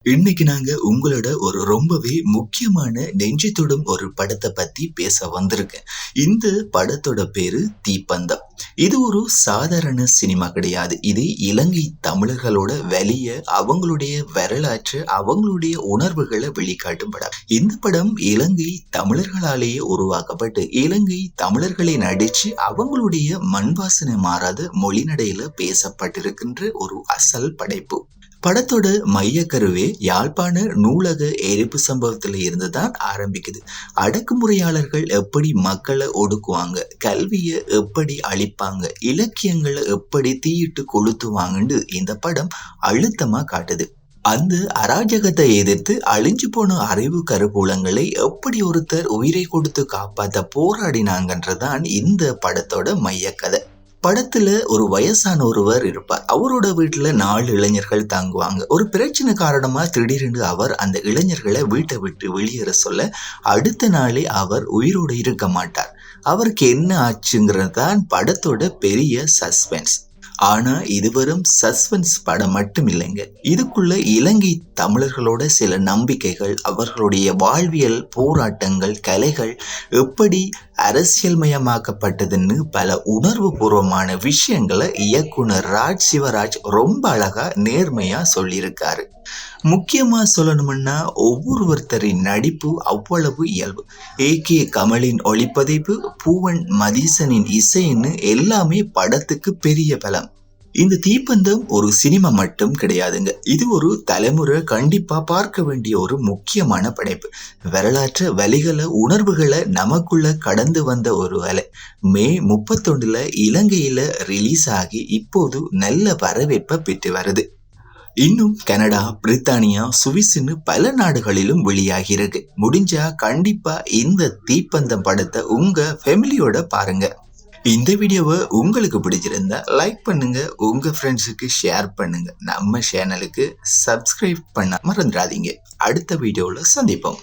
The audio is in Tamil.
இன்னைக்கு நாங்க உங்களோட ஒரு ரொம்பவே முக்கியமான நெஞ்சத்தொடும் ஒரு படத்தை பத்தி பேச வந்திருக்கேன். இந்த படத்தோட பேரு தீப்பந்தம். இது ஒரு சாதாரண சினிமா கிடையாது. இது இலங்கை தமிழர்களோட வெளிய அவங்களுடைய வரலாற்று அவங்களுடைய உணர்வுகளை வெளிக்காட்டும் படம். இந்த படம் இலங்கை தமிழர்களாலேயே உருவாக்கப்பட்டு இலங்கை தமிழர்களை நடிச்சு அவங்களுடைய மண்வாசனை மாறாத மொழிநடையில பேசப்பட்டிருக்கின்ற ஒரு அசல் படைப்பு. படத்தோட மையக்கருவே யாழ்ப்பாண நூலக எரிப்பு சம்பவத்துல இருந்துதான் ஆரம்பிக்குது. அடக்குமுறையாளர்கள் எப்படி மக்களை ஒடுக்குவாங்க, கல்வியை எப்படி அழிப்பாங்க, இலக்கியங்களை எப்படி தீயிட்டு கொளுத்துவாங்கன்னு இந்த படம் அழுத்தமா காட்டுது. அந்த அராஜகத்தை எதிர்த்து அழிஞ்சு போன அறிவு கருவூலங்களை எப்படி ஒருத்தர் உயிரை கொடுத்து காப்பாத்த போராடினாங்கன்றதான் இந்த படத்தோட மையக்கதை. படத்துல ஒரு வயசான ஒருவர் இருப்பார். அவரோட வீட்டுல 4 இளைஞர்கள் தங்குவாங்க. ஒரு பிரச்சனை காரணமா திடீரென்று அவர் அந்த இளைஞர்களை வீட்டை விட்டு வெளியேற சொல்ல அடுத்த நாளே அவர் உயிரோடு இருக்க மாட்டார். அவருக்கு என்ன ஆச்சுங்கிறது தான் படத்தோட பெரிய சஸ்பென்ஸ். ஆனா இது வெறும் சஸ்பென்ஸ் படம் மட்டும் இல்லைங்க. இதுக்குள்ள இலங்கை தமிழர்களோட சில நம்பிக்கைகள், அவர்களுடைய வாழ்வியல் போராட்டங்கள், கலைகள் எப்படி அரசியல்மயமாக்கப்பட்டதுன்னு பல உணர்வு பூர்வமான விஷயங்களை இயக்குனர் ராஜ் சிவராஜ் ரொம்ப அழகா நேர்மையா சொல்லியிருக்காரு. முக்கியமா சொல்லணும்னா ஒவ்வொருத்தரின் நடிப்பு அவ்வளவு இயல்பு. கே கமலின் ஒளிப்பதிவு, பூவன் மதீசனின் இசைன்னு எல்லாமே படத்துக்கு பெரிய பலம். இந்த தீப்பந்தம் ஒரு சினிமா மட்டும் கிடையாதுங்க. இது ஒரு தலைமுறை கண்டிப்பா பார்க்க வேண்டிய ஒரு முக்கியமான படைப்பு. வரலாற்று வலிகளை உணர்வுகளை நமக்குள்ள கடந்து வந்த ஒரு வேலை. மே 31 இலங்கையில ரிலீஸ் ஆகி இப்போது நல்ல வரவேற்பை பெற்று வருது. இன்னும் கனடா, பிரித்தானியா, சுவிஸ்ன்னு பல நாடுகளிலும் வெளியாகி இருக்கு. முடிஞ்சா கண்டிப்பா இந்த தீப்பந்தம் படத்தை உங்க ஃபேமிலியோட பாருங்க. இந்த வீடியோவை உங்களுக்கு பிடிச்சிருந்தா லைக் பண்ணுங்க, உங்க ஃப்ரெண்ட்ஸுக்கு ஷேர் பண்ணுங்க. நம்ம சேனலுக்கு சப்ஸ்கிரைப் பண்ண மறந்துடாதீங்க. அடுத்த வீடியோவில் சந்திப்போம்.